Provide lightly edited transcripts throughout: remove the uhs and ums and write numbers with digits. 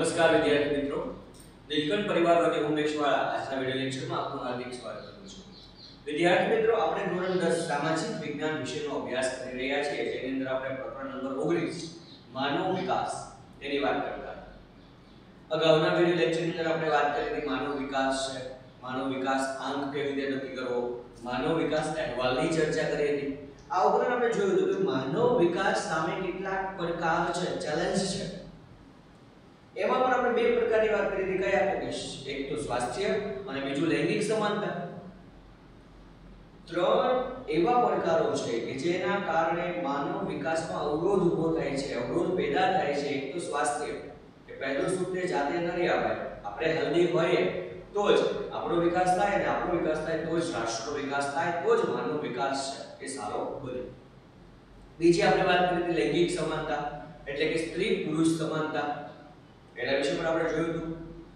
નમસ્કાર વિદ્યાર્થી મિત્રો, નીલકંઠ પરિવારવાદી ઉમેશ વાળા આજના વિડિયો લેક્ચરમાં આપનું હાર્દિક સ્વાગત કરું છું। વિદ્યાર્થી મિત્રો, આપણે ધોરણ 10 સામાજિક વિજ્ઞાન વિષયનો અભ્યાસ કરી રહ્યા છીએ, જેની અંદર આપણે પ્રકરણ નંબર 19 માનવ વિકાસ તેની વાત કરતા હતા। અગાઉના વિડિયો લેક્ચરની અંદર આપણે વાત કરી હતી માનવ વિકાસ છે, માનવ વિકાસ આંક કેવી રીતે નક્કી કરવો, માનવ વિકાસ અહેવાલની ચર્ચા કરી હતી। આ ઉપરાંત આપણે જોયું હતું કે માનવ વિકાસ સામે કેટલાક પડકાર છે, ચેલેન્જ છે। એમાં પણ આપણે બે પ્રકારની વાત કરી હતી, કયા તો એક તો સ્વાસ્થ્ય અને બીજું લૈંગિક સમાનતા। ત્રણ એવા પડકારો છે કે જેના કારણે માનવ વિકાસમાં અવરોધ ઊભો થાય છે, અવરોધ પેદા થાય છે। એક તો સ્વાસ્થ્ય, કે પહેલું સુખ તે જાતે નહીં આવે, આપણે હેલ્ધી હોઈએ તો જ આપણો વિકાસ થાય, અને આપણો વિકાસ થાય તો જ રાષ્ટ્રનો વિકાસ થાય, તો જ માનવ વિકાસ છે એ સારો બને। બીજી આપણે વાત કરી હતી લૈંગિક સમાનતા, એટલે કે સ્ત્રી પુરુષ સમાનતા। એના વિશે પણ આપણે જોયું હતું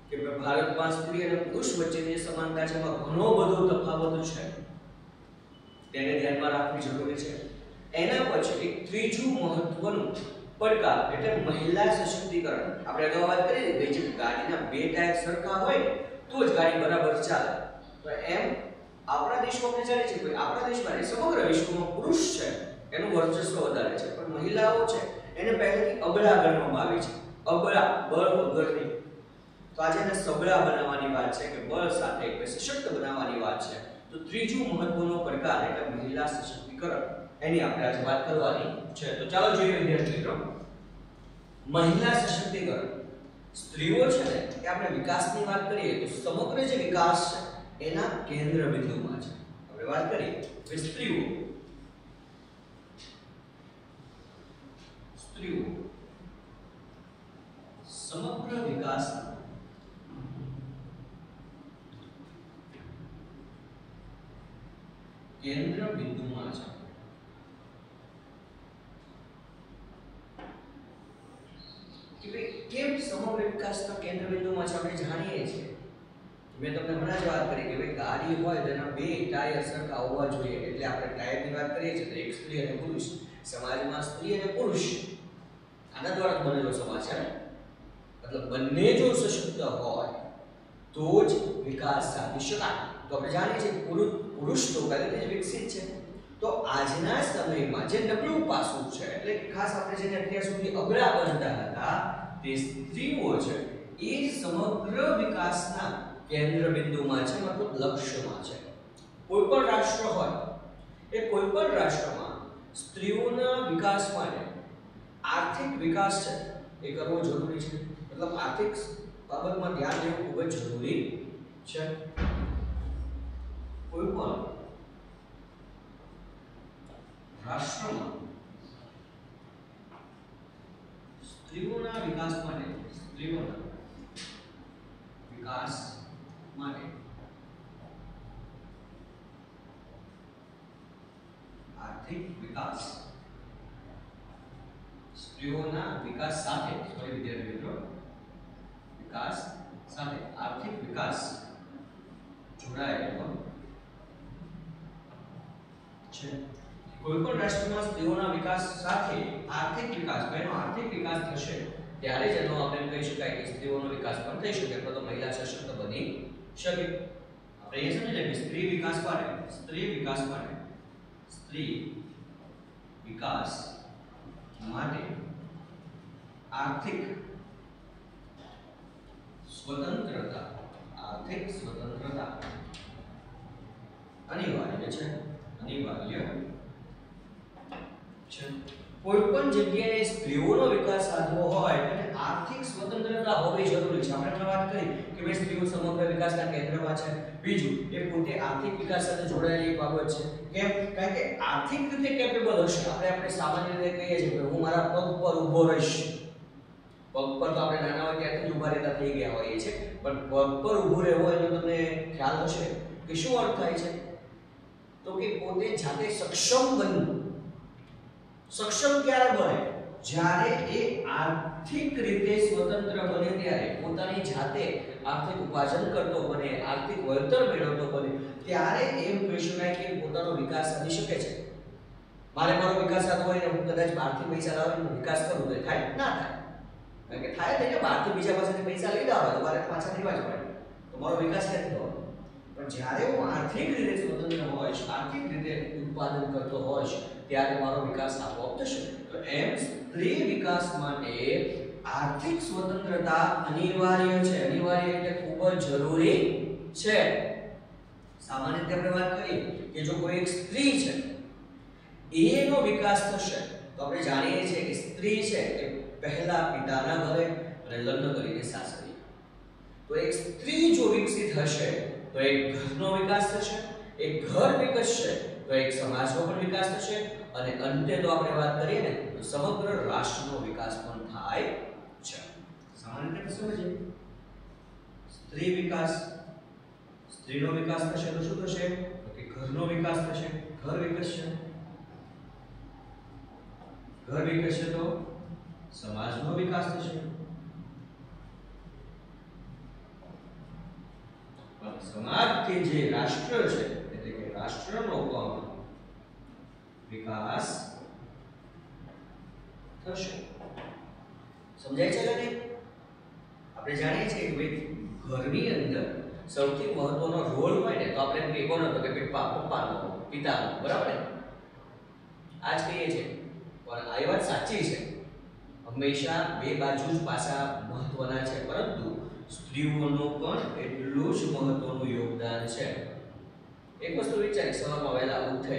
કે ભારતમાં સ્ત્રી અને પુરુષ વચ્ચેની સમાનતા છે, એમાં ઘણો બધો તફાવત છે, તેને ધ્યાનમાં રાખવી જરૂરી છે। એના પછી એક ત્રીજું મહત્વનું પડકાર એટલે મહિલા સશક્તિકરણ। આપણે અગાઉ વાત કરી હતી કે ગાડીના બે ટાયર સરખા હોય તો જ ગાડી બરાબર ચાલે, તો એમ આપણા દેશમાં આપણે જાણીએ છીએ કે આપણા દેશમાં સમગ્ર વિશ્વમાં પુરુષ છે એનું વર્ચસ્વ વધારે છે, પણ મહિલાઓ છે એને પહેલેથી અબળા ગણવામાં આવી છે, અબળા બળ વગરની। તો આજે એને સબળા બનાવવાની વાત છે, કે બળ સાથે એટલે સશક્ત બનાવવાની વાત છે। તો ત્રીજું મહત્વનો પડકાર એટલે મહિલા સશક્તિકરણ, એની આપણે આજે વાત કરવાની છે। તો ચાલો જોઈએ વિદ્યાર્થી મિત્રો, મહિલા સશક્તિકરણ, સ્ત્રીઓ છે ને કે આપણે વિકાસની વાત કરીએ તો સમગ્ર જે વિકાસ છે એના કેન્દ્ર બિંદુમાં છે। આપણે વાત કરીએ કે સ્ત્રીઓ સમગ્ર વિકાસ કેન્દ્ર બિંદુમાં છે। કે ભાઈ કેમ સમગ્ર વિકાસના કેન્દ્ર બિંદુમાં છે આપણે જાણીએ છીએ। મેં તમને હમણાં જ વાત કરી કે ભાઈ ગાડી હોય તેના બે ટાયર સરખા હોવા જોઈએ, એટલે આપણે ટાયરની વાત કરીએ છીએ તો એક સ્ત્રી અને પુરુષ, સમાજમાં સ્ત્રી અને પુરુષ આના દ્વારા બનેલો સમાજ છે, મતલબ બંને જો સશક્ત હોય તો જ વિકાસ સાધી શકાય। તો આપણે જાણીએ છીએ પુરુષ તો પહેલેથી જ વિકસિત છે, તો આજના સમયમાં જે નબળું પાસું છે એટલે ખાસ આપણે જેને અત્યાર સુધી અબળા બનતા હતા તે સ્ત્રીઓ છે, એ સમગ્ર વિકાસના કેન્દ્ર બિંદુમાં છે, મતલબ લક્ષ્યમાં છે। કોઈ પણ રાષ્ટ્ર હોય એ કોઈ પણ રાષ્ટ્રમાં સ્ત્રીઓના વિકાસ માટે આર્થિક વિકાસ છે એ કરવો જરૂરી છે, મતલબ આર્થિક બાબતમાં ધ્યાન દેવું ખૂબ જ જરૂરી છે। કોઈ પણ રાષ્ટ્રમાં સ્ત્રીઓના વિકાસ માટે આર્થિક વિકાસ, સ્ત્રીઓના વિકાસ સાથે વિદ્યાર્થી મિત્રો વિકાસ સાથે આર્થિક વિકાસ જોડાયેલો છે। કોઈ પણ રાષ્ટ્રમાં સ્ત્રીઓના વિકાસ સાથે આર્થિક વિકાસ, એનો આર્થિક વિકાસ થશે ત્યારે જ એનો આપણે કહી શકાય કે સ્ત્રીઓનો વિકાસ પણ થઈ શકે, અથવા તો મહિલા સશક્ત બની શકે। આપણે એ સમજીએ કે સ્ત્રી વિકાસ માટે આર્થિક સ્વતંત્રતા અનિવાર્ય છે। કોઈ પણ જગ્યાએ સ્ત્રીઓનો વિકાસ સાધવો હોય અને આર્થિક સ્વતંત્રતા હોવી જરૂરી છે। આપણે વાત કરી કે ભાઈ સ્ત્રીઓ સમગ્ર વિકાસના કેન્દ્રમાં છે, બીજું એ પોતે આર્થિક વિકાસ સાથે જોડાયેલી એક બાબત છે। કેમ? કારણ કે આર્થિક રીતે કેપેબલ હશે, આપણે સામાન્ય રીતે કહીએ છીએ કે હું મારા પગ પર ઊભો રહીશ, પગ પર તો આપણે નાના હોય ત્યારથી જ ઊભા રહેતા થઈ ગયા હોઈએ છીએ, પણ પગ પર ઊભો રહેવો એનો તમને ખ્યાલ હશે કે શું અર્થ થાય છે, તો કે પોતે જાતે સક્ષમ બનવું। સક્ષમ ક્યારે બને? જ્યારે એ આર્થિક રીતે સ્વતંત્ર બને, ત્યારે પોતાની જાતે આર્થિક ઉપાર્જન કરતો બને, આર્થિક વળતર મેળવતો બને, ત્યારે એમ કહી શકાય કે પોતાનો વિકાસ સાધી શકે છે। મારો વિકાસ સાધવો હોય ને હું કદાચ બહારથી પૈસા લાવીને વિકાસ કરું તો થાય ના થાય, કારણ કે થાય તો કે બહારથી બીજા પાસેથી પૈસા લઈ લેવા તો મારે પાછા દેવા જ પડે, તો મારો વિકાસ ક્યાંથી થવાનો? પણ જ્યારે હું આર્થિક રીતે સ્વતંત્ર હોઈશ, આર્થિક રીતે ઉત્પાદન કરતો હોઈશ, ત્યારે મારો વિકાસ આપોઆપ થશે. તો એમ સ્ત્રી વિકાસ માટે આર્થિક સ્વતંત્રતા અનિવાર્ય છે. અનિવાર્ય એટલે ખૂબ જ જરૂરી છે. સામાન્ય રીતે આપણે વાત કરીએ કે જો કોઈ એક સ્ત્રી છે એનો વિકાસ થશે તો આપણે જાણીએ છીએ કે સ્ત્રી છે એ પહેલા પિતાના ઘરે અને લગ્ન કરીને સાસરે. તો એક સ્ત્રી જો વિકસિત હશે તો એક ઘરનો વિકાસ થશે, એક ઘર વિકસશે તો એક સમાજનો પણ વિકાસ થશે અને અંતે તો આપણે વાત કરીએ ને તો સમગ્ર રાષ્ટ્રનો વિકાસ પણ થાય છે. સામાન્ય રીતે સમજીએ સ્ત્રી વિકાસ, સ્ત્રીનો વિકાસ થશે તો શું થશે? તો કે ઘરનો વિકાસ થશે, ઘર વિકસશે, ઘર વિકસશે તો સમાજનો વિકાસ થશે, સમાજથી જે રાષ્ટ્ર છે એટલે કે રાષ્ટ્રનો પણ વિકાસ થશે. સમજાય છે કે નહીં? આપણે જાણીએ છીએ કે ભાઈ ઘરની અંદર સૌથી મહત્વનો રોલ હોય ને તો આપણે એમ કે કોનો? તો કે પપ્પાનો, પિતાનો, બરાબર ને? આજ કહીએ છીએ પણ આ વાત સાચી છે. હંમેશા બે બાજુ જ પાસા મહત્વના છે, પરંતુ સ્ત્રીઓનો પણ એટલું જ મહત્વનું યોગદાન છે. એક વસ્તુ વિચારી, સવારમાં વહેલા ઉઠે,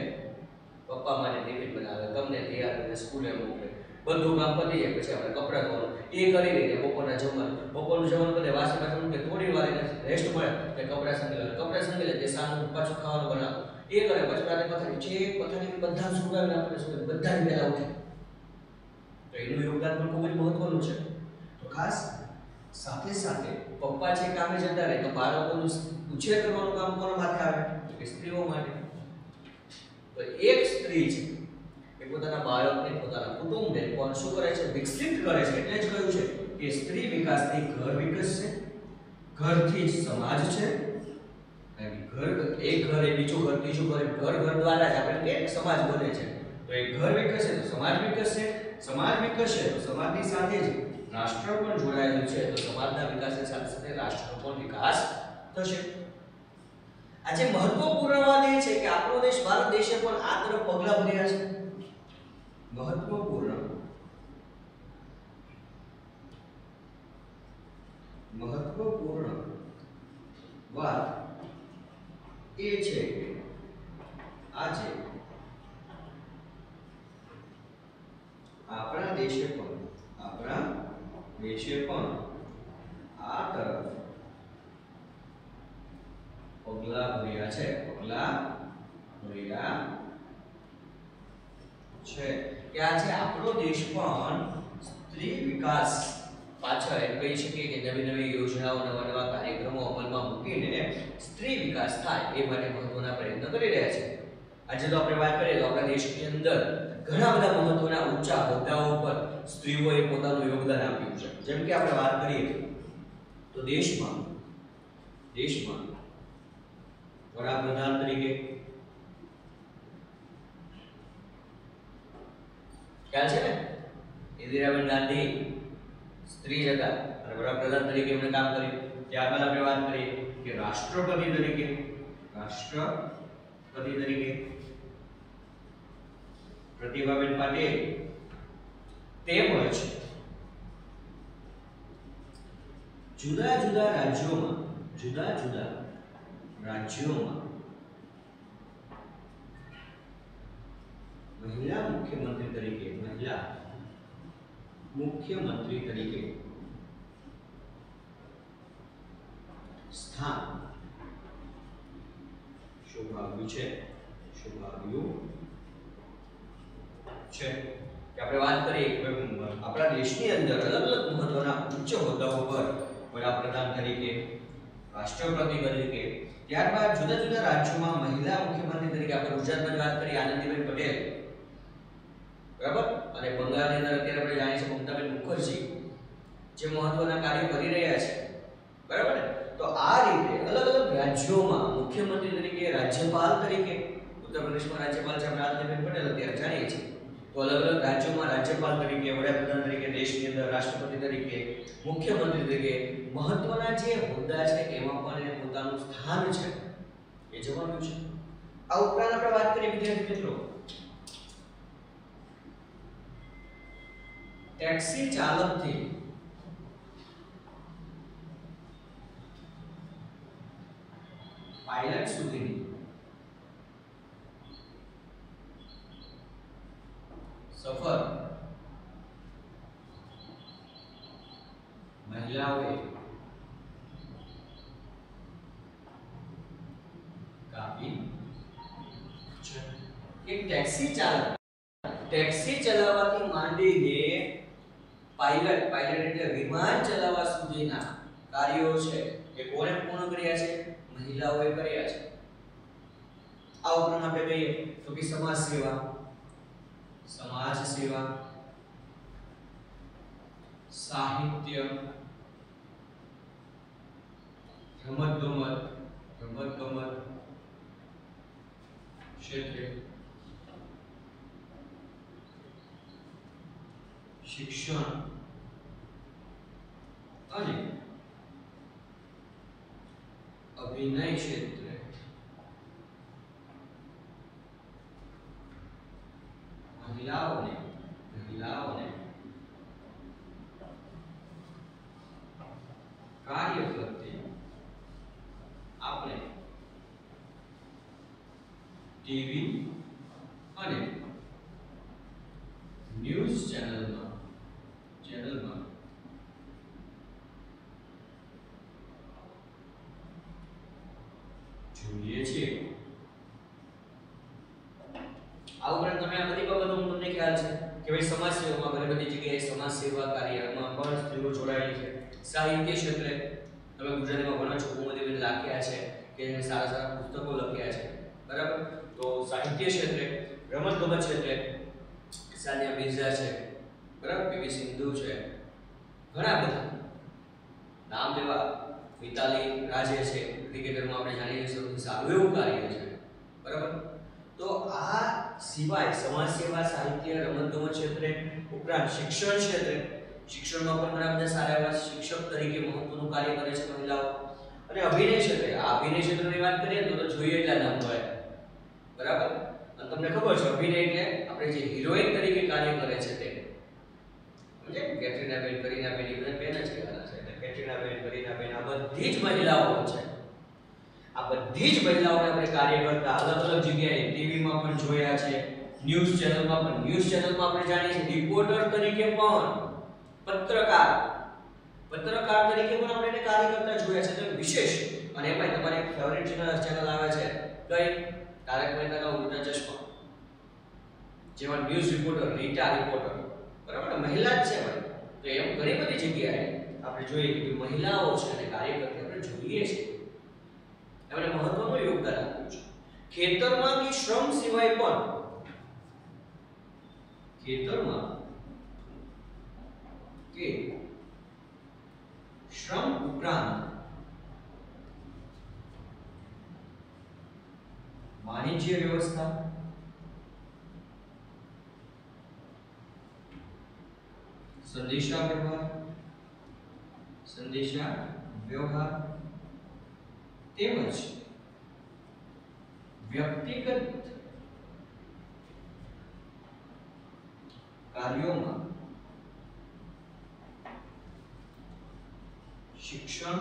પપ્પા માટે ટિફિન બનાવે, તમને તૈયાર કરીને સ્કૂલે મોકલે, બધું કામ પતી જાય પછી આપણે કપડાં ધોવાનું એ કરી લઈએ, બપોરના જમવાનું, બપોરનું જમવાનું કરે, વાસી પાછું કે થોડી વાર એને રેસ્ટ મળે કે કપડાં સંગી લે, તે સાંજનું પાછું ખાવાનું બનાવો એ કરે, પછી રાતે પથારી બધા સુકાવીને આપણે સુકાવી બધા વહેલા ઉઠે, તો એનું યોગદાન પણ ખૂબ જ મહત્વનું છે. તો ખાસ સાથે સાથે પપ્પા છે કામે જતા રહે તો બાળકોનું ઉછેર કરવાનું કામ કોના માથે આવે? તો કે સ્ત્રીઓ માટે. તો એક સ્ત્રી છે એ પોતાના બાળકને, પોતાના કુટુંબને પણ શું કરે છે? વિકસિત કરે છે. એટલે જ કહ્યું છે કે સ્ત્રી વિકાસથી ઘર વિકસશે, ઘરથી જ સમાજ છે, ઘર એક ઘર એ બીજું ઘર, ત્રીજું ઘર, ઘર દ્વારા જ આપણે એક સમાજ બને છે. તો એક ઘર વિકસે તો સમાજ વિકસશે, સમાજ વિકસશે તો સમાજની સાથે જ રાષ્ટ્ર પણ જોડાયેલું છે, તો સમાજના વિકાસની સાથે સાથે રાષ્ટ્રનો પણ વિકાસ થશે. આજે મહત્વપૂર્ણ વાત એ છે કે આપણો દેશ, ભારત દેશે પણ આ તરફ પગલા ભર્યા છે. મહત્વપૂર્ણ વાત એ છે કે આજે આપણા દેશે પણ આ તરફ પગલા ભર્યા છે, કે આજે આપણો દેશ પણ સ્ત્રી વિકાસ પાછળ એમ કહી શકીએ કે નવી નવી યોજનાઓ, નવા નવા કાર્યક્રમો અમલમાં મૂકીને સ્ત્રી વિકાસ થાય એ માટે મહત્વના પ્રયત્ન કરી રહ્યા છે. આજે તો આપણે વાત કરીએ તો આપણા દેશની અંદર ઘણા બધા મહત્વના ઊંચા હોદ્દાઓ પર સ્ત્રીઓએ પોતાનું યોગદાન આપ્યું છે. જેમ કે આપણે વાત કરીએ તો દેશમાં વડાપ્રધાન તરીકે ખ્યાલ છે ને, ઇન્દિરાબેન ગાંધી સ્ત્રી જ હતા અને વડાપ્રધાન તરીકે એમણે કામ કર્યું. ત્યારબાદ આપણે વાત કરીએ કે રાષ્ટ્રપતિ તરીકે પ્રતિભાબેન પાટીલ તેમજ જુદા જુદા રાજ્યોમાં મહિલા મુખ્યમંત્રી તરીકે સ્થાન શોભાવ્યું છે. કે આપણે વાત કરીએ કે આપણા દેશની અંદર અલગ અલગ મહત્વના ઉચ્ચ હોદ્દાઓ પર વડાપ્રધાન તરીકે, રાષ્ટ્રપતિ તરીકે, ત્યારબાદ જુદા જુદા રાજ્યોમાં મહિલા મુખ્યમંત્રી તરીકે આપણે ગુજરાતમાં વાત કરીએ આનંદીબેન પટેલ, બરાબર, અને બંગાળની અંદર અત્યારે આપણે જાણીએ છીએ મમતાબેન મુખર્જી જે મહત્વના કાર્યો કરી રહ્યા છે, બરાબર ને? તો આ રીતે અલગ અલગ રાજ્યોમાં મુખ્યમંત્રી તરીકે, રાજ્યપાલ તરીકે, ઉત્તર પ્રદેશમાં રાજ્યપાલ છે આપણે આનંદીબેન પટેલ અત્યારે જાણીએ છીએ, તો અલગ અલગ રાજ્યોમાં રાજ્યપાલ તરીકે, વડાપ્રધાન તરીકે, દેશની અંદર રાષ્ટ્રપતિ તરીકે, મુખ્યમંત્રી તરીકે મહત્વના જે હોદ્દા છે એમાં પણ એને પોતાનું સ્થાન છે એ જમાવ્યું છે. આ ઉપરાંત આપણે વાત કરીએ વિદ્યાર્થી મિત્રો, ટેક્સી ચાલકથી પાયલટ સુધીની સફર મહિલાઓએ કાપી છે. એક ટેક્સી ચલાવવાથી માંડીને પાયલટ એટલે વિમાન ચલાવવા સુધીના કાર્યો છે એ કોણે પૂર્ણ કર્યા છે? મહિલાઓએ કર્યા છે. આ ઉપરાંત આપણે કહીએ તો કે સમાજ સેવા, સાહિત્ય, રમત-ગમત ક્ષેત્રે, શિક્ષણ અને અભિનય ક્ષેત્રે મહિલાઓને કાર્ય કરતી આપણે ટીવી અને ન્યૂઝ ચેનલમાં જોઈએ છીએ. આ ઉપરાંત તમે આ બધી બાબતો તમને ખ્યાલ છે કે ભાઈ સમાજ સેવામાં ઘણી બધી જગ્યાએ સમાજ સેવા કાર્યમાં પણ સ્ત્રીઓ જોડાયેલી છે. સાહિત્ય ક્ષેત્રે તમે ગુજરાતીમાં ઘણા ચોપોમાં લખ્યા છે કે સારા પુસ્તકો લખ્યા છે, બરાબર. તો સાહિત્ય ક્ષેત્રે, રમત-ગમત ક્ષેત્રે સાનિયા મિર્ઝા છે, બરાબર, પીવી સિંધુ છે, ઘણા બધા નામ લેવા, મિતાલી રાજે છે, ક્રિકેટરમાં આપણે જાણીએ સૌથી સારું એવું કાર્ય છે, બરાબર. તો આ સિવાય સમાજ સેવા, સાહિત્ય, રમત-ગમત ક્ષેત્રે ઉપરાંત શિક્ષણ ક્ષેત્રે, શિક્ષણમાં પણ ઘણા બધા સારા એવા શિક્ષક તરીકે મહત્વનું કાર્ય કરે છે મહિલાઓ. અને અભિનય ક્ષેત્રે, આ અભિનય ક્ષેત્રની વાત કરીએ તો જોઈએ એટલા નામ મળે, બરાબર. અને તમને ખબર છે અભિનય એટલે આપણે જે હિરોઈન તરીકે કાર્ય કરે છે તે સમજે, કેટરીના બેન, કરીના બેન, એ બધા બેન જ કહેવાના છે. એટલે કેટરીના બેન, કરીના બેન, આ બધી જ મહિલાઓ છે. આ બધી જ મહિલાઓને આપણે કાર્ય કરતા અલગ અલગ જગ્યાએ ટીવીમાં પણ જોયા છે, ન્યૂઝ ચેનલમાં આપણે જાણીએ છીએ, રિપોર્ટર તરીકે પણ, પત્રકાર તરીકે પણ આપણે એને કાર્ય કરતા જોયા છે. તો વિશેષ, અને એમાં તમારી ફેવરિટ ચેનલ આવે છે કઈ? તારક મહેતાના ઉલ્ટા ચશ્મા, જેમાં ન્યૂઝ રિપોર્ટર, રીટા રિપોર્ટર, બરાબર, મહિલા જ છે ભાઈ. તો એમ ઘણી બધી જગ્યાએ આપણે જોઈએ કે મહિલાઓ છે અને કાર્ય કરતા આપણે જોઈએ છીએ. એમણે મહત્વનું યોગદાન આપ્યું છે. ખેતરમાં કે શ્રમ સિવાય પણ, ખેતરમાં કે શ્રમ ઉપરાંત વાણિજ્ય વ્યવસ્થા, સંદેશા વ્યવહાર તેમજ વ્યક્તિગત કાર્યોમાં શિક્ષણ,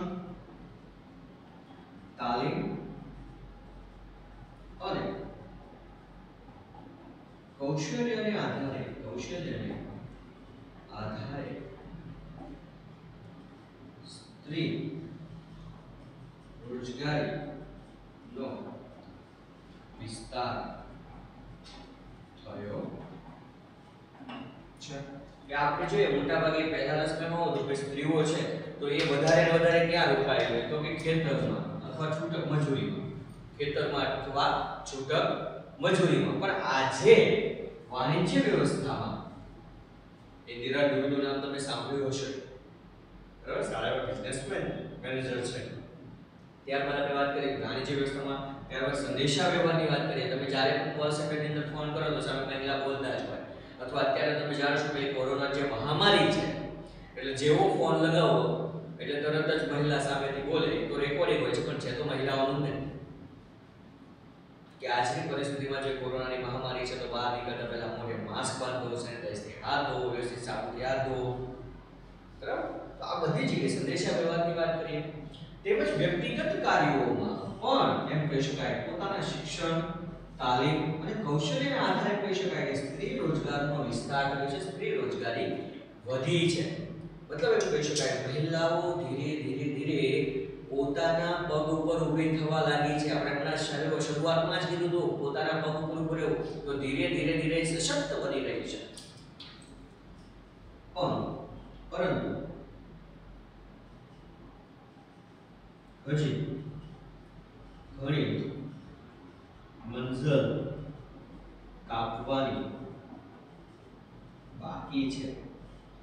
તાલીમ અને કૌશલ્યને આધારે સ્ત્રી રોજગારીનો વિસ્તાર થયો છે. કે આપણે જોઈએ મોટાભાગે પહેલાના સમયમાં હતું કે સ્ત્રીઓ છે તો એ વધારે ને વધારે ક્યાં રોકાયેલી હોય તો કે ખેતરમાં અથવા છૂટક મજૂરીમાં. પણ આજે વાણિજ્ય વ્યવસ્થામાં ઇન્દિરા ડુબીનું નામ તમે સાંભળ્યું હશે, બરાબર, સારા એવા બિઝનેસમેન મેનેજર છે. ત્યારબાદ આપણે વાત કરીએ વાણિજ્ય વ્યવસ્થામાં, ત્યારબાદ સંદેશા વ્યવહારની વાત કરીએ. તમે જ્યારે પણ કોલ સેન્ટરની અંદર ફોન કરો તો સામે મહિલા બોલતા જ હોય, અથવા અત્યારે તમે જાણો છો કે કોરોના જે મહામારી છે જેવો ફોન લગાવો એટલે તરત જ મહિલા સામેથી બોલે તો રેકોર્ડિંગ હોય છે, પણ છે તો મહિલાઓનું નહીં. કે આજની પરિસ્થિતિમાં જે કોરોનાની મહામારી છે તો બહાર નીકળતા પહેલા મોઢે માસ્ક બાંધો, સેનેટાઈઝથી હાથ ધોવો, વ્યવસ્થિત સાબુથી હાથ ધોવો. બરાબર? તો આ બધી જગ્યાએ સંદેશા વ્યવહારની વાત કરીએ. તેમજ વ્યક્તિગત કાર્યોમાં પણ એમ કહી શકાય પોતાના શિક્ષણ, તાલીમ અને કૌશલ્યના આધારે કહી શકાય કે સ્ત્રી રોજગારનો વિસ્તાર થયો છે, સ્ત્રી રોજગારી વધી છે. મતલબ એમ કહી શકાય મહિલાઓ ધીરે ધીરે પોતાના પગ ઉપર ઊભી થવા લાગી છે. આપણે હમણાં શરૂઆતમાં જ કીધું હતું પોતાના પગ ઉપર ઊભું રહેવું, તો ધીરે ધીરે સશક્ત બની રહી છે. પરંતુ હજી ઘણી મંઝલ કાપવાની બાકી છે,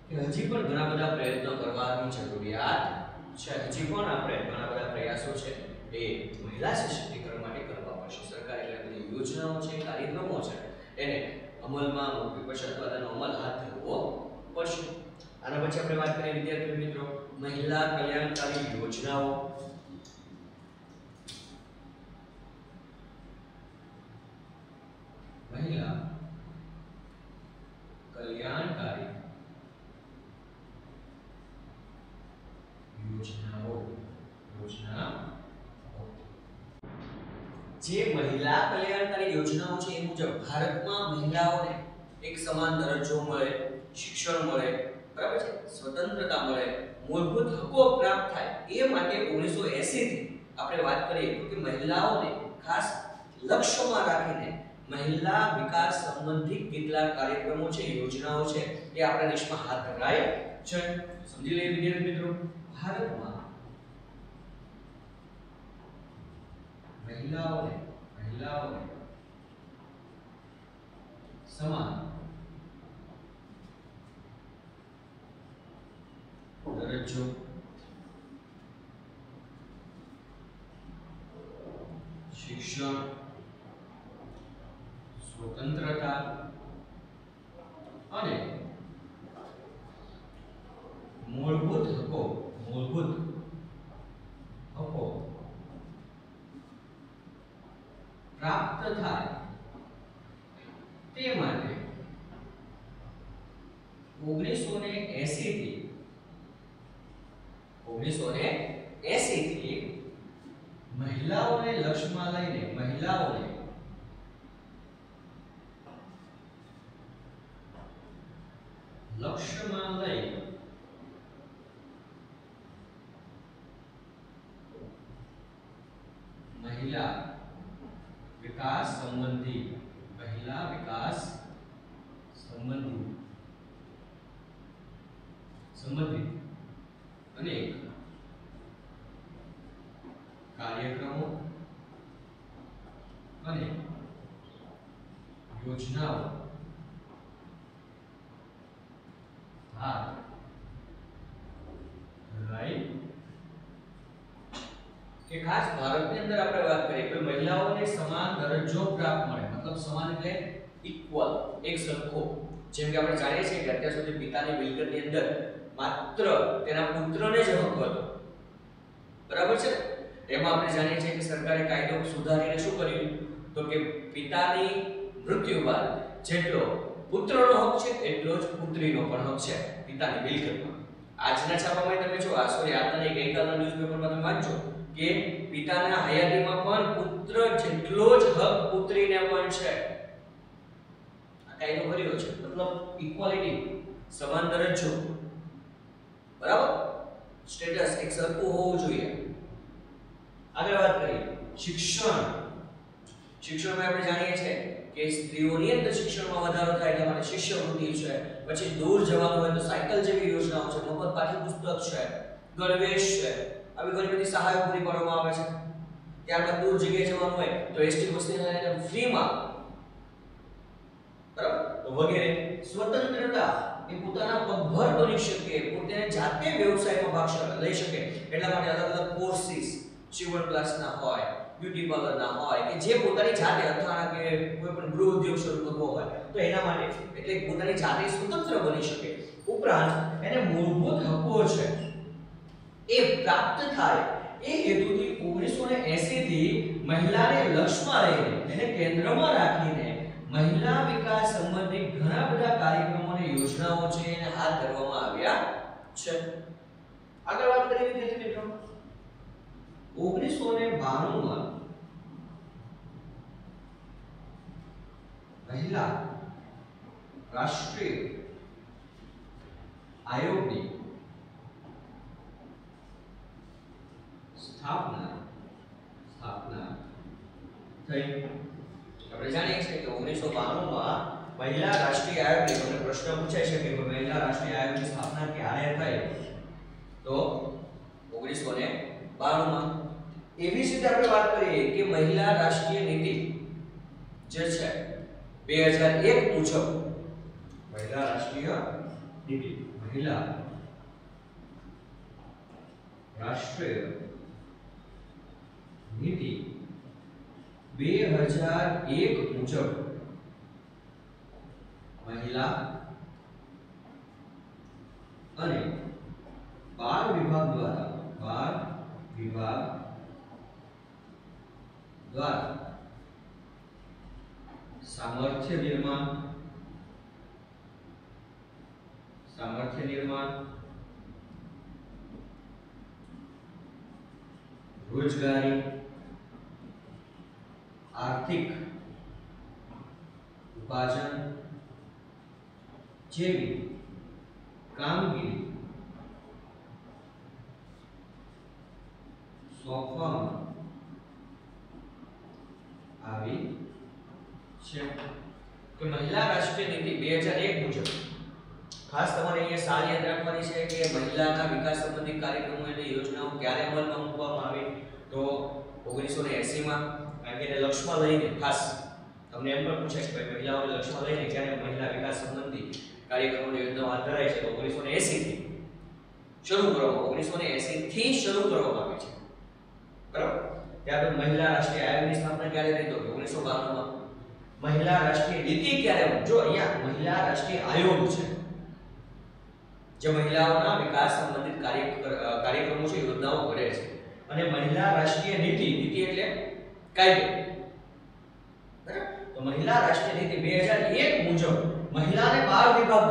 કે હજી પણ ઘણા બધા પ્રયત્નો કરવાની જરૂરિયાત છે. હજી પણ આપણે ઘણા બધા પ્રયાસો છે એ મહિલા સશક્તિકરણ માટે કરવા પડશે. સરકાર એટલે બધી યોજનાઓ છે, કાર્યક્રમો છે, એને અમલમાં મૂકવી પડશે અથવા તેનો અમલ હાથ ધરવો પડશે. આના પછી આપણે વાત કરીએ વિદ્યાર્થી મિત્રો મહિલા કલ્યાણકારી યોજનાઓ. મહિલા કલ્યાણકારી યોજનાઓ. જે મહિલા કલ્યાણકારી યોજનાઓ છે એ મુજબ ભારતમાં મહિલાઓને એક સમાન દરજ્જો મળે, શિક્ષણ મળે, બરાબર છે, સ્વતંત્રતા મળે, મૂળભૂત હકો પ્રાપ્ત થાય એ માટે 1980 થી આપણે વાત કરીએ તો કે મહિલાઓને ખાસ લક્ષ્યમાં રાખીને મહિલા વિકાસ સંબંધિત કેટલાક કાર્યક્રમો છે, યોજનાઓ છે એ આપણા દેશમાં હાથ ધરાય છે. સમજી લઈએ વિદ્યાર્થી મિત્રો ભારતમાં મહિલાઓને સમાન દરજ્જો, શિક્ષણ, સ્વતંત્રતા અને મૂળભૂત હકો પ્રાપ્ત થાય તે માટે 1980 થી મહિલાઓને લક્ષ્યમાં લઈને મહિલાઓને મહિલા વિકાસ સંબંધી અનેક કાર્યક્રમો અને યોજનાઓ હાથ ધરાઈ કે ખાસ ભારતની અંદર આપણે વાત કરીએ તો મહિલાઓને સમાન દરજ્જો પ્રાપ્ત મળે. મતલબ સમાન એટલે ઇક્વલ, એક સરખો. જેમ કે આપણે જાણીએ છીએ કે અત્યાર સુધી પિતાની મિલકતની અંદર માત્ર તેના પુત્રને જ હક હતો, બરાબર છે. એમાં આપણે જાણીએ છીએ કે સરકારે કાયદો સુધારીને શું કર્યું તો કે પિતાની મૃત્યુ બાદ જેટલો પુત્રનો હક છે એટલો જ પુત્રીનો પણ હક છે પિતાની મિલકતમાં. આજના છાપામાં તમે જો આજના ગઈકાલના ન્યૂઝપેપરમાં તમે વાંચો કે પિતાના હયાતીમાં પણ પુત્ર જેટલો જ હક પુત્રીને પણ છે. આ કાયદો કર્યો છે, મતલબ ઇક્વાલિટી, સમાન દરજ્જો, બરાબર, સ્ટેટસ એક સરખું હોવું જોઈએ. આગળ વાત કરીએ શિક્ષણમાં આપણે જાણીએ છીએ કે સ્ત્રીઓની અંદર શિક્ષણમાં વધારો થાય એટલા માટે શિષ્યવૃત્તિ છે, પછી દૂર જવાનું હોય તો સાયકલ જેવી યોજનાઓ છે, મફત પાઠ્યપુસ્તક છે, ગણવેશ છે, આવી ઘણી બધી સહાયો પૂરી પાડવામાં આવે છે. ત્યારબાદ દૂર જગ્યાએ જવાનું હોય તો એસટી બસની ફ્રીમાં, બરાબર, વગેરે. સ્વતંત્રતા એ પોતાના પગભર બની શકે, પોતાને જાતે વ્યવસાયમાં ભાગ લઈ શકે એટલા માટે અલગ અલગ કોર્સિસ, સીવણ ક્લાસના હોય, બ્યુટી પાર્લર ના હોય કે જે પોતાની જાતે અથાણા કે કોઈ પણ ગૃહ ઉદ્યોગ શરૂ કરવો હોય તો એના માટે એટલે પોતાની જાતે સ્વતંત્ર બની શકે ઉપરાંત એને મૂળભૂત હકો છે એ પ્રાપ્ત થાય એ હેતુથી 1980 થી મહિલાને લક્ષ્યમાં લઈને એને કેન્દ્રમાં રાખીને મહિલા વિકાસ સંબંધી ઘણા બધા કાર્યક્રમો અને યોજનાઓ છે એને હાથ ધરવામાં આવ્યા છે આગળ વાત કરીએ વિદ્યાર્થી મિત્રો 1992 માં મહિલા રાષ્ટ્રીય આયોગની સ્થાપના થઈ આપણે જાણીએ છીએ કે 1992 માં મહિલા રાષ્ટ્રીય આયોગની તમને પ્રશ્ન પૂછાઈ શકે કે મહિલા રાષ્ટ્રીય આયોગની સ્થાપના ક્યારે થઈ તો 1992 માં એવી રીતે આપણે વાત કરીએ કે મહિલા રાષ્ટ્રીય નીતિ જે છે 2001 મુજબ મહિલા રાષ્ટ્રીય નીતિ મહિલા રાષ્ટ્રીય નીતિ 2001 મુજબ મહિલા અને બાળ વિભાગ દ્વારા સામર્થ્ય નિર્માણ રોજગારી આર્થિક ઉપાર્જન જેવી કામગીરી સોંપવામાં આવી છે કે મહિલા રાષ્ટ્રીય નીતિ 2001 મુજબ ખાસ તમારે અહીંયા સારી યાદ રાખવાની છે કે મહિલાના વિકાસ સંબંધિત કાર્યક્રમો અને યોજનાઓ ક્યારે અમલમાં મૂકવામાં આવી તો 1980 માં કારણ કે એને લક્ષ્યમાં લઈને ખાસ તમને એમ પણ પૂછાય કે ભાઈ મહિલાઓને લક્ષ્યમાં લઈને ક્યારે મહિલા વિકાસ સંબંધી કાર્યક્રમો અને યોજનાઓ હાથ ધરાય છે તો 1980 થી શરૂ કરવામાં 1980 થી શરૂ કરવામાં આવી છે બરાબર ત્યારબાદ મહિલા રાષ્ટ્રીય આયોગની સ્થાપના ક્યારે થઈ તો 1992 માં મહિલા રાષ્ટ્રીય નીતિ ક્યારે જો અહીંયા મહિલા રાષ્ટ્રીય આયોગ છે જે મહિલાઓના વિકાસ સંબંધિત કાર્યક્રમો છે યોજનાઓ ઘડે છે અને મહિલા રાષ્ટ્રીય નીતિ એટલે કાયદો બરાબર તો મહિલા રાષ્ટ્રીય નીતિ 2001 મુજબ મહિલા અને બાળ વિભાગ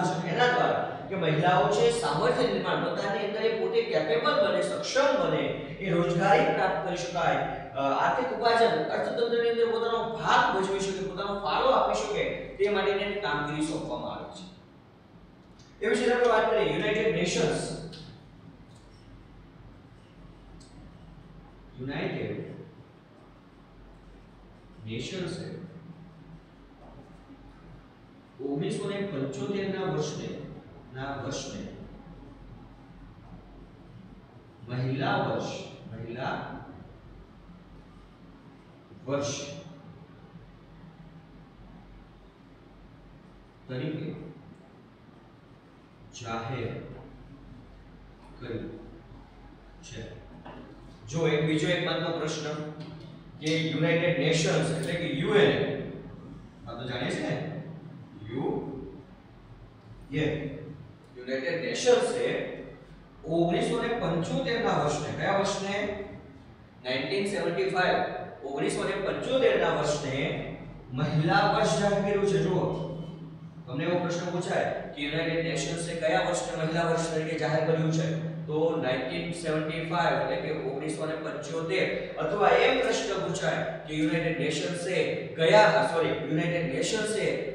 છે એના દ્વારા કે મહિલાઓ છે સામર્થ્ય નિર્માણ પોતાની અંદર એ પોતે કેપેબલ બને સક્ષમ બને એ રોજગારી પ્રાપ્ત કરી શકાય આર્થિક ઉપાર્જન અર્થતંત્રની અંદર પોતાનો ભાગ ભજવી શકે પોતાનો ફાળો આપી શકે તે માટેની કામગીરી સોંપવામાં આવે છે એ વિશે આપણે વાત કરીએ યુનાઇટેડ નેશન્સ છે 1975 ના વર્ષને મહિલા વર્ષ તરીકે જાહેર કર્યું છે જો બીજો એક મતનો પ્રશ્ન કે યુનાઇટેડ નેશન્સ એટલે કે યુએન આ તો જાણીએ છીએ ને યુનાઇટેડ નેશન્સ એ 1975 ના વર્ષને કયા વર્ષને 1975 ના વર્ષને મહિલા વર્ષ જાહેર કર્યું છે જો તમને એવો પ્રશ્ન પૂછાય કે યુનાઇટેડ નેશન્સે કયા વર્ષને મહિલા વર્ષ તરીકે જાહેર કર્યું છે તો 1975 એટલે કે 1975 અથવા એમ પ્રશ્ન પૂછાય કે યુનાઇટેડ નેશન્સે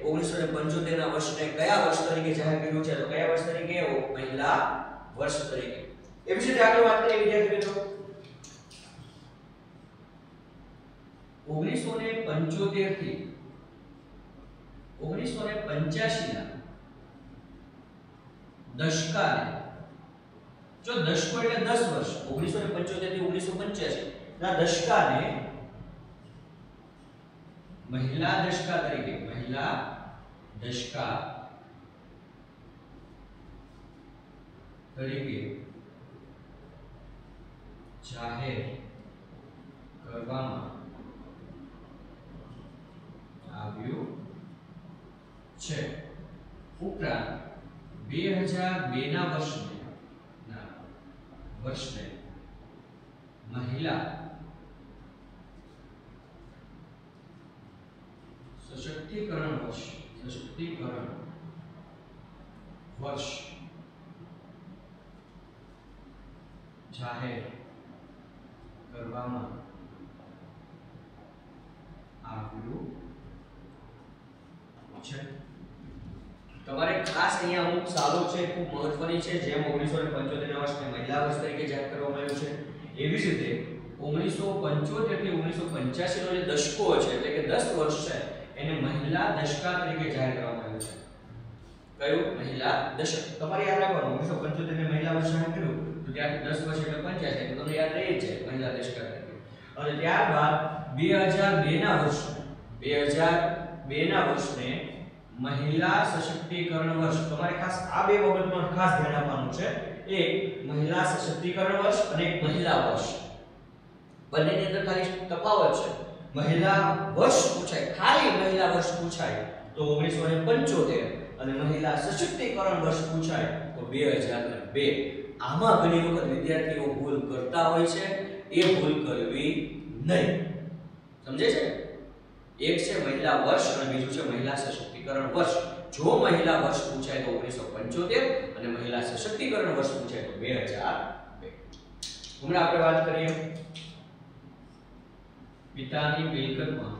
1975 ના વર્ષને કયા વર્ષ તરીકે જાહેર કર્યું છે તો કયા વર્ષ તરીકે મહિલા વર્ષ તરીકે એ વિશે આગળ વાત કરીએ વિદ્યાર્થી મિત્રો 1975 થી 1985 ના દશકાને જો દશકો એટલે 10 વર્ષ 1975 થી 1985 ના દશકાને મહિલા દશકા તરીકે જાહેર કરવામાં આવ્યું છે। ઉપરાંત 2002 ના વર્ષને મહિલા સશક્તિકરણ વર્ષ જાહેર કરવામાં આવ્યું છે। તમારે ખાસ અહીંયા અમુક સાલો છે ખૂબ મહત્વની છે। જેમ 1975 ના વર્ષને મહિલા વર્ષ તરીકે જાહેર કરવામાં આવ્યું છે, એવી જ રીતે 1975 થી 1985 નો જે દશકો છે એટલે કે 10 વર્ષ છે એને મહિલા દશકા તરીકે જાહેર કરવામાં આવ્યું છે। કયું? મહિલા દશક। તમારે યાદ રાખવાનું 1975 ને મહિલા વર્ષ જાહેર કર્યું તો ત્યારથી 10 વર્ષ એટલે 85 તો તમને યાદ રહી જ જાય મહિલા દશકા તરીકે। અને ત્યારબાદ 2002 ના વર્ષને મહિલા સશક્તિકરણ વર્ષ। તમારે ખાસ આ બે બાબતમાં ખાસ ધ્યાન આપવાનું છે। એક મહિલા સશક્તિકરણ વર્ષ અને એક મહિલા વર્ષ। બંનેની અંદર ખાલી તફાવત છે। મહિલા વર્ષ પૂછાય, ખાલી મહિલા વર્ષ પૂછાય તો 1975 અને મહિલા સશક્તિકરણ વર્ષ પૂછાય તો 2002। આમાં ઘણી વખત વિદ્યાર્થીઓ ભૂલ કરતા હોય છે, એ ભૂલ કરવી નહીં। સમજે છે? એક છે મહિલા વર્ષ અને બીજું છે મહિલા સશક્તિકરણ વર્ષ। જો મહિલા વર્ષ પૂછાય તો 1975 અને મહિલા સશક્તિકરણ વર્ષ પૂછાય તો 2002। હમણાં આપણે વાત કરીએ પિતાની મિલકતમાં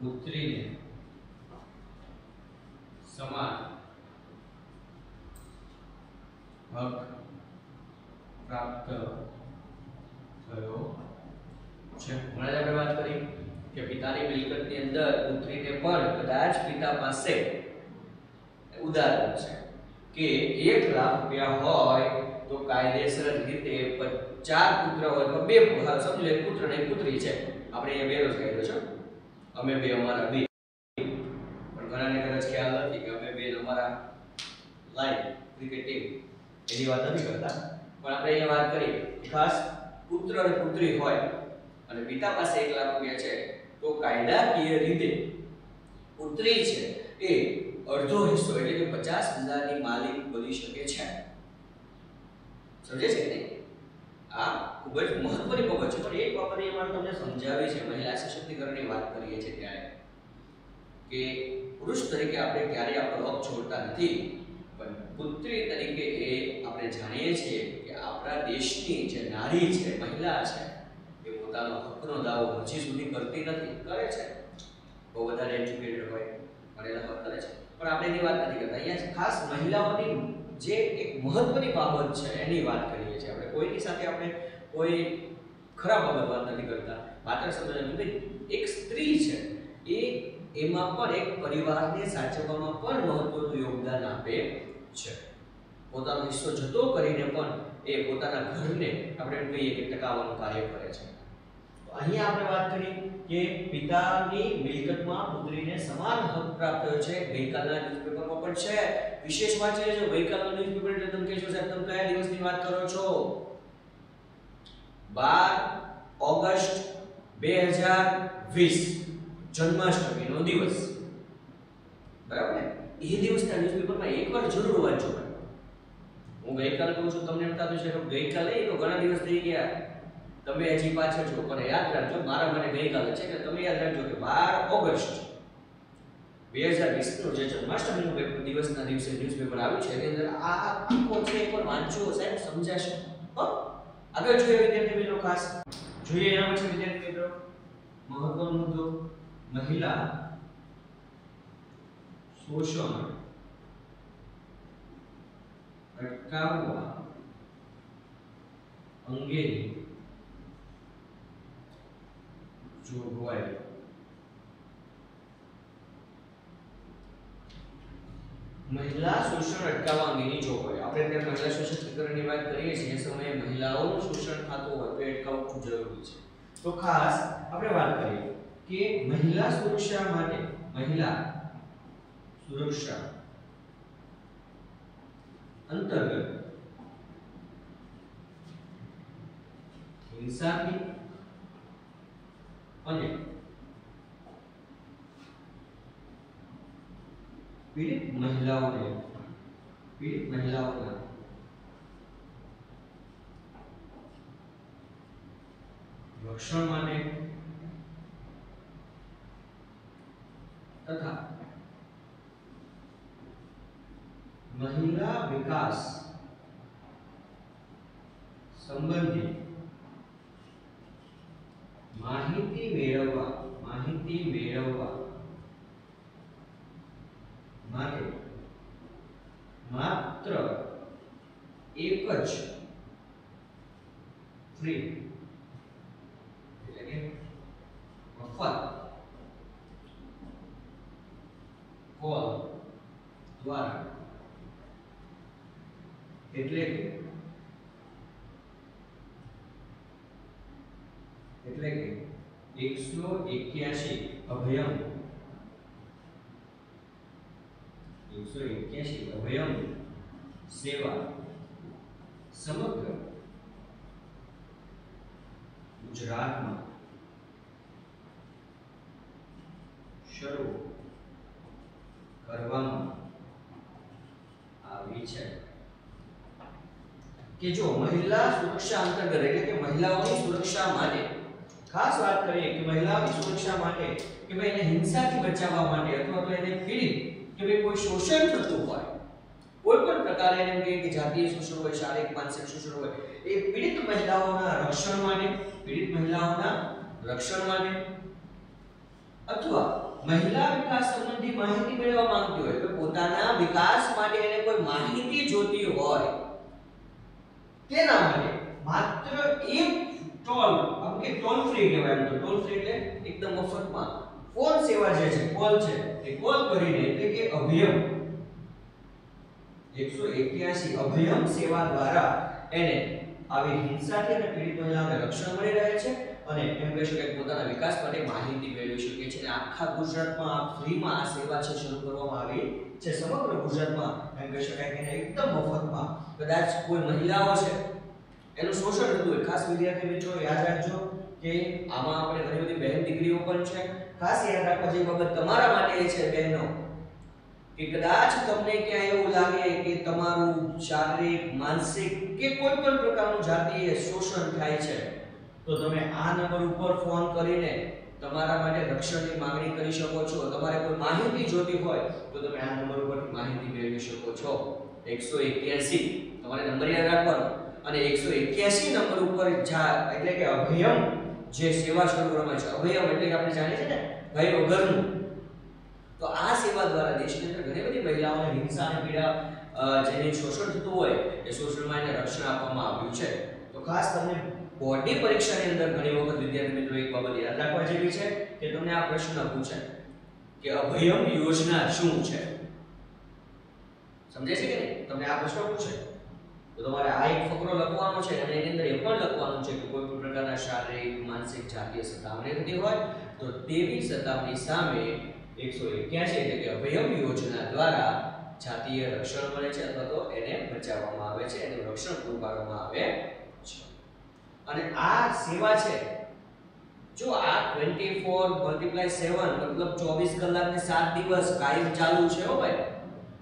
પુત્રીને સમાન હક પ્રાપ્ત થયો છે। હમણાં જ આપણે વાત કરી કે પિતાની મિલકતની અંદર પુત્રીને પણ કદાચ પિતા પાસે ઉદાહરણ છે કે 1 લાખ રૂપિયા હોય તો કાયદેસર રીતે 4 પુત્ર હોય તો 2 સમજી લે પુત્ર ને પુત્રી છે। આપણે અહીંયા બેરોજ કાયદો છે, અમે બે અમારા બે, પણ ઘણાને કદાચ ખ્યાલ નથી કે અમે બે અમારા લાઈન ક્રિકેટ ટીમ એની વાત નથી કરતા, પણ આપણે અહીંયા વાત કરીએ ખાસ પુત્ર અને પુત્રી હોય અને પિતા પાસે 1 લાખ રૂપિયા છે તો કાયદાકીય રીતે પુત્રી છે એ અડધો હિસ્સો એટલે કે 50,000 ની માલિક બની શકે છે। સમજે છે નહીં? આ ખૂબ જ મહત્વની બાબત છે। પણ એક બાબત એ મારે તમને સમજાવી છે મહિલા સશક્તિકરણની વાત કરીએ છીએ ત્યારે કે પુરુષ તરીકે આપણે ક્યારેય આપણો હક છોડતા નથી, પણ પુત્રી તરીકે એ આપણે જાણીએ છીએ કે આપણા દેશની જે નારી છે, મહિલા છે, એ પોતાનો હકનો દાવો હજી સુધી કરતી નથી। કરે છે, બહુ વધારે એજ્યુકેટેડ હોય ભણેલા હોય કરે છે, પણ આપણે એની વાત નથી કરતા। અહીંયા ખાસ મહિલાઓની જે એક મહત્વની બાબત છે એની વાત કરીએ છીએ આપણે। કોઈની સાથે આપણે કોઈ ખરાબ બાબત વાત નથી કરતા, માત્ર સમજવાનું કે એક સ્ત્રી છે એ એમાં પણ એક પરિવારને સાચવવામાં પણ મહત્વનું યોગદાન આપે છે। પોતાનો હિસ્સો જતો કરીને પણ એ પોતાના ઘરને આપણે એમ કહીએ કે ટકાવવાનું કાર્ય કરે છે। તો અહીંયા આપણે વાત કરી કે પિતાની મિલકતમાં પુત્રીને સમાન હક પ્રાપ્ત થયો છે। ગઈકાલના ન્યૂઝપેપરમાં પણ છે, વિશેષ વાત છે જો ગઈકાલનું ન્યૂઝપેપર એટલે તમે કહેશો સાહેબ તમે કયા દિવસની વાત કરો છો? 12 ઓગસ્ટ 2020 જન્માષ્ટમીનો દિવસ, બરાબર ને? એ દિવસના ન્યૂઝપેપરમાં એકવાર જરૂર વાંચો। હું ગઈકાલે કહું છું તમને એમ થતું છે કે ગઈકાલે એ તો ઘણા દિવસ થઈ ગયા, તમે હજી પાછળ છો, પણ યાદ રાખજો મારા માટે ગઈકાલે છે કે તમે યાદ રાખજો કે 12 ઓગસ્ટ 2020 નો જે જન્માષ્ટમીનો દિવસના દિવસે ન્યૂઝપેપર આવ્યું છે એની અંદર આ આખો છે એકવાર વાંચો સાહેબ, સમજાશે। આગળ જોઈએ વિદ્યાર્થી મિત્રો, ખાસ જોઈએ એના પછી વિદ્યાર્થી મિત્રો મહત્વનો મુદ્દો મહિલા શોષણ અટકાવવા અંગેની જોગવાઈ। મહિલા શોષણ અટકાવવા અંગેની જોગવાઈ। આપણે ત્યારે મહિલા સશક્તિકરણની વાત કરીએ છીએ, એ સમયે મહિલાઓનું શોષણ થતું હોય તો અટકાવવું ખૂબ જરૂરી છે। તો ખાસ આપણે વાત કરીએ કે મહિલા સુરક્ષા માટે મહિલા સુરક્ષા અંતર્ગત હિંસાથી અને પીડિત મહિલાઓના રક્ષણ માટે તથા મહિલા વિકાસ સંબંધી માહિતી મેળવવા માટે માત્ર એક જ ફ્રી એટલે કે મફત કોલ દ્વારા એટલે કે 181 અભયમ સેવા સમગ્ર ગુજરાતમાં શરૂ કરવામાં આવી છે કે જો મહિલા સુરક્ષા અંતર્ગત એટલે કે મહિલાઓની સુરક્ષા માટે ખાસ વાત કરીએ કે મહિલાઓની સુરક્ષા માટે કે ભાઈ એને હિંસાથી બચાવવા માટે અથવા તો એને પીડિત કે ભાઈ કોઈ શોષણ થતું હોય કોઈ પણ પ્રકારે એમ કે જાતીય શોષણ હોય શારીરિક માનસિક શોષણ હોય એ પીડિત મહિલાઓના રક્ષણ માટે અથવા મહિલા વિકાસ સંબંધી માહિતી મેળવવા માંગતી હોય તો પોતાના વિકાસ માટે એને કોઈ માહિતી જોતી હોય તેના માટે માત્ર એક ટોલ ફ્રી કહેવાય તો ટોલ ફ્રી એટલે એકદમ મફતમાં ફોન સેવા જે છે કોલ છે એ કોલ કરીને એટલે કે અભયમ 181 અભયમ સેવા દ્વારા એને આવી હિંસાથી અને પીડિત મહિલાઓને રક્ષણ મળી રહે છે અને એમ કહી શકાય કે પોતાના વિકાસ માટે માહિતી મેળવી શકે છે અને આખા ગુજરાતમાં ફ્રીમાં આ સેવા છે શરૂ કરવામાં આવી છે સમગ્ર ગુજરાતમાં એમ કહી શકાય કે એકદમ મફતમાં કદાચ કોઈ મહિલાઓ છે એનું શોષણ થતું હોય ખાસ વિદ્યાર્થી મિત્રો યાદ રાખજો કે આમાં આપણે ઘણી બધી બહેન દીકરીઓ પણ છે ખાસ યાદ રાખવા જેવી બાબત તમારા માટે છે બહેનો કે કદાચ તમને ક્યાં એવું લાગે કે તમારું શારીરિક માનસિક કે કોઈ પણ પ્રકારનું જાતીય શોષણ થાય છે તો તમે આ નંબર ઉપર ફોન કરીને તમારા માટે રક્ષણની માંગણી કરી શકો છો તમારે કોઈ માહિતી જોતી હોય તો તમે આ નંબર ઉપરથી માહિતી મેળવી શકો છો 181 તમારે નંબર યાદ રાખવાનો અને 181 નંબર ઉપર એટલે કે અભયમ જે સેવા શરૂ કરવામાં છે અભયમ એટલે કે આપણે જાણીએ છીએ ને ભય વગરનું તો આ સેવા દ્વારા દેશની અંદર ઘણી બધી મહિલાઓને હિંસા અને પીડા જેને શોષણ થતું હોય એ શોષણમાં એને રક્ષણ આપવામાં આવ્યું છે તો ખાસ તમને બોર્ડની પરીક્ષાની અંદર ઘણી વખત વિદ્યાર્થી મિત્રો એક બાબત યાદ રાખવા જેવી છે કે તમને આ પ્રશ્ન પૂછે કે અભયમ યોજના શું છે સમજે છે કે નહીં તમને આ પ્રશ્ન પૂછે તો તમારે આ એક ફકરો લખવાનો છે અને એની અંદર એ પણ લખવાનું છે કે કોઈ પણ પ્રકારના શારીરિક માનસિક જાતીય સતામણી થતી હોય તો તેવી સતામણી સામે 181 એટલે કે અભયમ યોજના દ્વારા જાતીય રક્ષણ મળે છે અથવા તો એને બચાવવામાં આવે છે એનું રક્ષણ પૂરું પાડવામાં આવે છે અને આ સેવા છે જો આ 24 × 7 મતલબ 24 કલાક ને 7 દિવસ કાયમ ચાલુ છે હો ભાઈ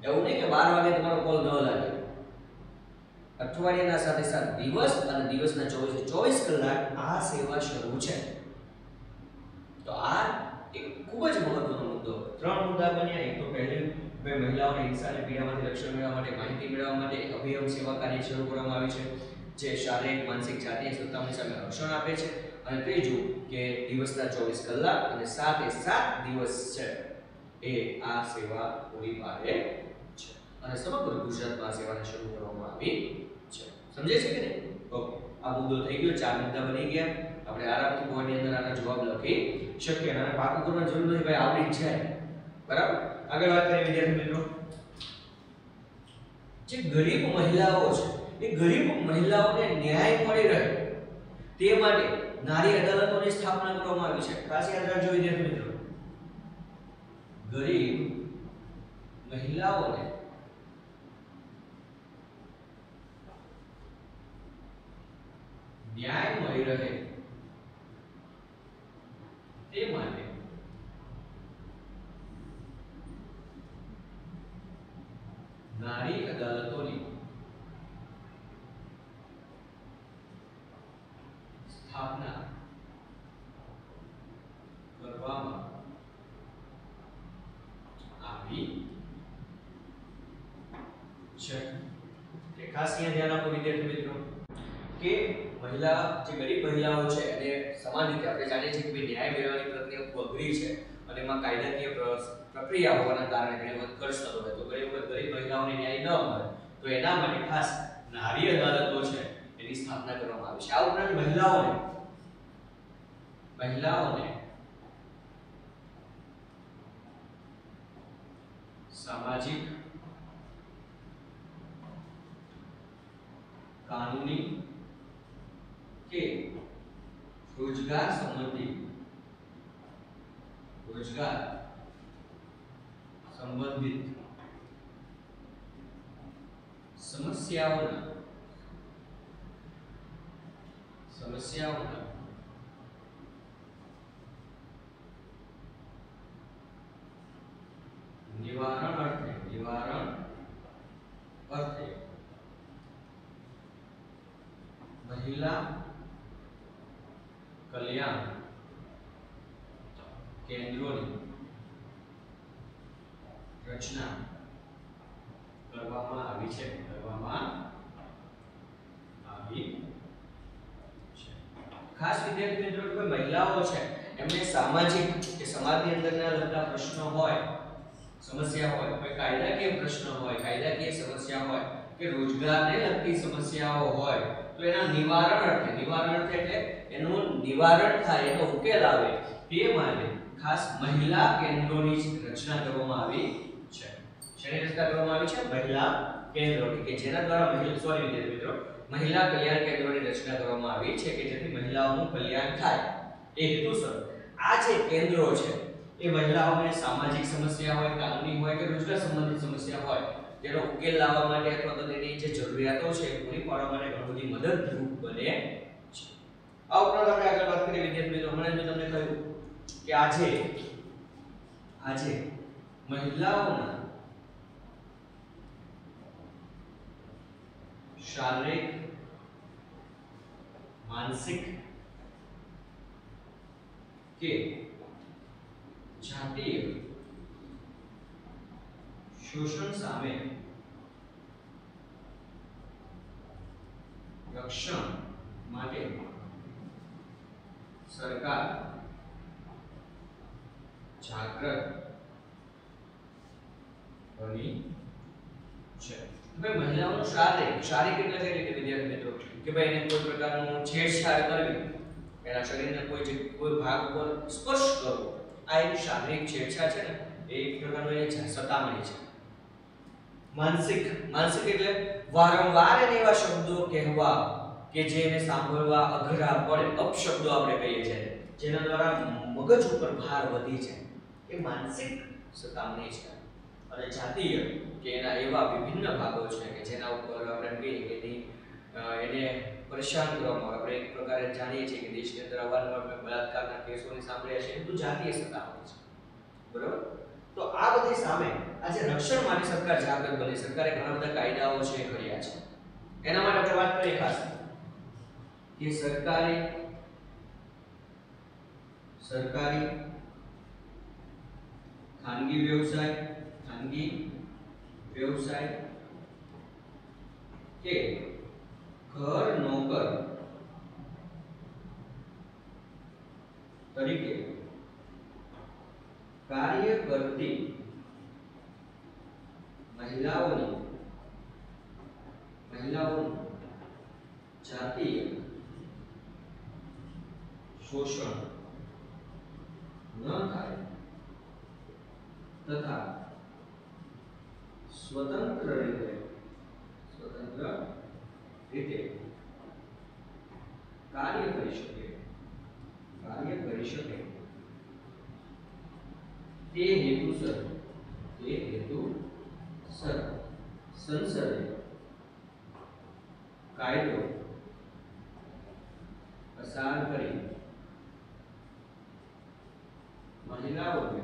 એવું નહીં કે 12 વાગે તમારો કોલ ન લાગે અઠવાડિયાના સાથે સાથ દિવસ અને દિવસના 24 કલાક આ સેવા શરૂ છે તો આ એક ખૂબ જ મહત્વનો મુદ્દો ત્રણ મુદ્દા બન્યા એક તો પહેલી મહિલાઓને હિંસા અને પીડામાંથી રક્ષણ મેળવવા માટે માહિતી મેળવવા માટે એક અભિયાન સેવા કાર્ય શરૂ કરવામાં આવી છે જે શારીરિક માનસિક જાતીય સતામણી સામે રક્ષણ આપે છે અને ત્રીજું કે દિવસના 24 કલાક અને સાથે 7 દિવસ છે એ આ સેવા પૂરી પાડે છે અને સમગ્ર ગુજરાતમાં આ સેવાને શરૂ કરવામાં આવી છે સમજે છે કે નહીં ઓકે આ મુદ્દો થઈ ગયો ચાર મુદ્દા બની ગયા આપણે આરામથી બોર્ડની અંદર આના જવાબ લખી શકીએ અને પાકું કરવાની જરૂર નથી ભાઈ આવડી જ જાય બરાબર આગળ વાત કરીએ વિદ્યાર્થી મિત્રો જે ગરીબ મહિલાઓ છે એ ગરીબ મહિલાઓને ન્યાય મળી રહે તે માટે નારી અદાલતોની સ્થાપના કરવામાં આવી છે ખાસ યાદ રાખજો વિદ્યાર્થી મિત્રો ગરીબ મહિલાઓને ન્યાય મળી રહે તે માટે નારી અદાલતોની સ્થાપના કરવામાં આવી છે। કે ખાસ અહીંયા ધ્યાન આપો વિદ્યાર્થી મિત્રો કે મહિલા જે ગરીબ મહિલાઓ છે અને સમાન રીતે આપણે જાણીએ છીએ કે ન્યાય મેળવવાની પ્રક્રિયા ખૂબ અઘરી છે અને એમાં કાયદાકીય પ્રક્રિયા હોવાના કારણે ઘણી વખત ખર્ચ થતો હોય તો ઘણી વખત ગરીબ મહિલાઓને ન્યાય ન મળે તો એના માટે ખાસ નારી અદાલતો છે એની સ્થાપના કરવામાં આવી છે। આ ઉપરાંત મહિલાઓને સામાજિક कानूनी के रोजगार संबंधित समस्याओं निवारण अर्थे महिला कल्याण केंद्रों की रचना કરવામાં આવી છે। ખાસ વિદ્યાર્થી મિત્રો કોઈ મહિલાઓ છે એમને સામાજિક કે સમાજની અંદરના લગતા પ્રશ્નો હોય સમસ્યા હોય કોઈ કાયદાકીય પ્રશ્ન હોય કાયદાકીય સમસ્યા હોય કે રોજગારને લગતી સમસ્યાઓ હોય તો એના નિવારણ અર્થે એટલે એનું નિવારણ થાય એનો ઉકેલ આવે તે માટે ખાસ મહિલા કેન્દ્રોની રચના કરવામાં આવી છે। શેની રચના કરવામાં આવી છે? મહિલા કેન્દ્રોની કે જેના દ્વારા વિદ્યાર્થી મિત્રો મહિલા કલ્યાણ કેન્દ્રોની રચના કરવામાં આવી છે કે જેથી મહિલાઓનું કલ્યાણ થાય એ હેતુસર આ જે કેન્દ્રો છે એ મહિલાઓને સામાજિક સમસ્યા હોય કાનૂની હોય કે રોજગાર સંબંધિત સમસ્યા હોય તેનો ઉકેલ લાવવા માટે અથવા તો તેની જે જરૂરિયાતો છે પૂરી પાડવા માટે ઘણી બધી મદદરૂપ બને છે। આ ઉપરાંત આપણે આગળ વાત કરીએ વિદ્યાર્થી મિત્રો હમણાં મેં તમને કહ્યું કે આજે મહિલાઓના શારીરિક मानसिक के जातीय शोषण सामे रक्षण माटे सरकार जागृत बनी છે। ભાઈ મહિલાઓનું શારીરિક એટલે કઈ રીતે વિદ્યાર્થી મિત્રો કે ભાઈ એને કોઈ પ્રકારનું છેડછાડ કરવી એના શરીરના કોઈ ભાગ ઉપર સ્પર્શ કરવો આ એક શારીરિક છેડછાડ છે ને એ એક પ્રકારનો એ સતામણી છે। માનસિક એટલે વારંવાર એને એવા શબ્દો કહેવા કે જેને સાંભળવા અઘરા પડે અપશબ્દો આપણે કહીએ છીએ જેના દ્વારા મગજ ઉપર ભાર વધી જાય એ માનસિક સતામણી છે। અને જાતીય કે એના એવા વિભિન્ન ભાગો છે કે જેના ઉપર આપણે કહીએ કે એને પરેશાન કરવામાં આપણે એક પ્રકારે જાણીએ છીએ કે દેશની અંદર અવારનવાર બળાત્કારના કેસોની સાંભળ્યા છે બધું જાતીય સતામણી છે બરાબર। તો આ બધી સામે આજે રક્ષણ માટે સરકાર જાગૃત બની સરકારે ઘણા બધા કાયદાઓ છે કર્યા છે એના માટે આપણે વાત કરીએ ખાસ કે સરકારી ખાનગી व्यवसाय के घर नौकर तरीके कार्य करती महिलाओं जातीय शोषण न थाय तथा स्वतंत्र रीते कार्य કરી શકે તે હેતુસર સંસદે કાયદો મહિલાઓને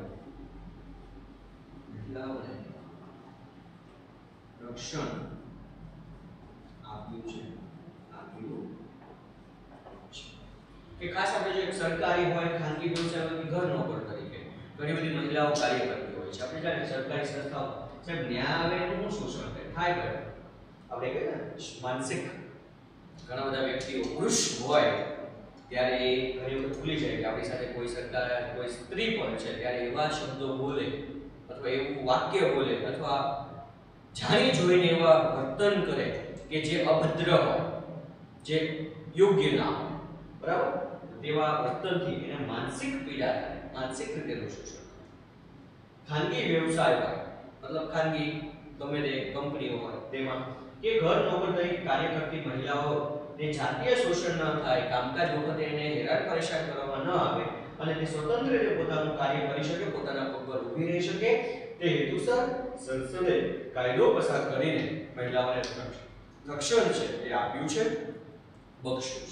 રક્ષણ આપ્યું છે કે ખાસ આપણે જો એક સરકારી હોય ખાનગી વ્યવસાય હોય ઘર નોકર તરીકે ઘણી બધી મહિલાઓ કાર્ય કરતી હોય છે. આપણે જાણીએ સરકારી સંસ્થાઓ સાહેબ ન્યાય આવે એનું શોષણ થાય કરે આપણે કહીએ ને માનસિક ઘણા બધા વ્યક્તિઓ પુરુષ હોય ત્યારે એ ઘણી વખત ભૂલી જાય કે આપણી સાથે કોઈ સરકાર કોઈ સ્ત્રી પણ છે ત્યારે એવા શબ્દો બોલે અથવા એવું વાક્ય બોલે અથવા જાણી જોઈને એવા વર્તન કરે કે જે અભદ્ર હોય, જે યોગ્ય ના હોય, બરાબર? તેવા વર્તનથી એને માનસિક પીડા થાય, માનસિક રીતેનું શોષણ. ખાનગી વ્યવસાય હોય મતલબ ખાનગી ગમે તે કંપનીઓ હોય તેમાં કે ઘર નોકર તરીકે કાર્ય કરતી મહિલાઓને જાતીય શોષણ ન થાય, કામકાજ વખતે એને હેરાન પરેશાન કરવામાં ન આવે અને તે સ્વતંત્ર રીતે પોતાનું કાર્ય કરી શકે, પોતાના પગ પર ઊભી રહી શકે તે હેતુસર સંસદે કાયદો પસાર કરીને મહિલાઓને રક્ષણ છે એ આપ્યું છે, બક્ષ્યું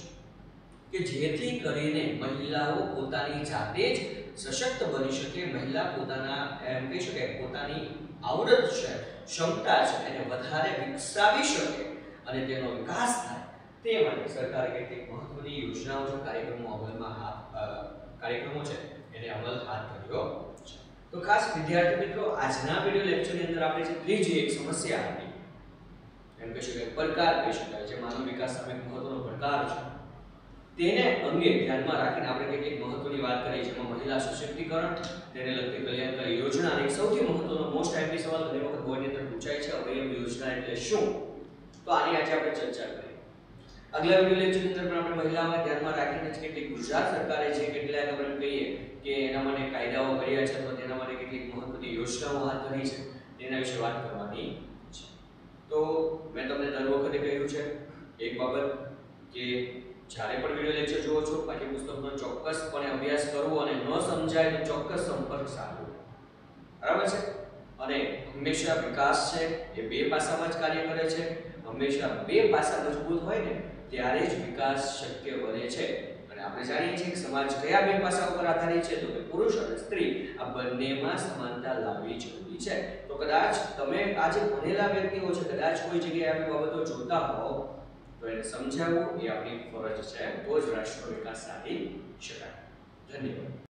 છે કે જેથી કરીને મહિલાઓ પોતાની જાતે જ સશક્ત બની શકે, મહિલા પોતાના એમ કહી શકાય પોતાની આવડત છે, ક્ષમતા છે એને વધારે વિકસાવી શકે અને તેનો વિકાસ થાય તે માટે સરકારે કેટલીક મહત્વની યોજનાઓ છે, કાર્યક્રમો છે એને અમલ હાથ ધર્યો છે. તો ખાસ વિદ્યાર્થી મિત્રો આજના વિડિયો લેક્ચરની અંદર આપણે જે ત્રીજી એક સમસ્યા હતી એમ કહી શકાય પડકાર કહી શકાય જે માનવ વિકાસ સામે મહત્વનો પડકાર છે તેને અંગે ધ્યાનમાં રાખીને આપણે કેટલીક મહત્વની વાત કરી જેમાં મહિલા સશક્તિકરણ, તેને લગતી કલ્યાણકારી યોજના અને સૌથી મહત્વનો મોસ્ટ આઈએમપી સવાલ ઘણી વખત બોર્ડની અંદર પૂછાય છે અભયમ યોજના એટલે શું? તો આની આજે આપણે ચર્ચા કરી. આગલા વિડિયો લેક્ચરની અંદર પણ આપણે મહિલાઓને ધ્યાનમાં રાખીને જ કેટલીક ગુજરાત સરકારે જે કેટલાક આપણે કહીએ કે એના માટે કાયદાઓ કર્યા છે અથવા તેના માટે કેટલીક મહત્વની યોજનાઓ હાથ ધરી છે તેના વિશે વાત કરવાની છે. તો મેં તમને દર વખતે કહ્યું છે એક બાબત કે જ્યારે પણ વિડિયો લેક્ચર જોવો છો પાઠ્યપુસ્તકનો ચોક્કસપણે અભ્યાસ કરવો અને ન સમજાય તો ચોક્કસ સંપર્ક સાધવો, બરાબર છે? અને હંમેશા વિકાસ છે એ બે પાસામાં જ કાર્ય કરે છે. હંમેશા બે પાસા મજબૂત હોય ને ત્યારે જ વિકાસ શક્ય બને છે. અને આપણે જાણીએ છીએ કે સમાજ કયા બે પાસા ઉપર આધારિત છે તો કે પુરુષ અને સ્ત્રી આ બંનેમાં સમાનતા લાવવી જરૂરી છે. તો કદાચ તમે આજે ભણેલા વ્યક્તિઓ છે કદાચ કોઈ જગ્યાએ આવી બાબતો જોતા હોવ તો એને સમજાવવું એ આપણી ફરજ છે, તો જ રાષ્ટ્ર વિકાસ સાધી શકાય. ધન્યવાદ.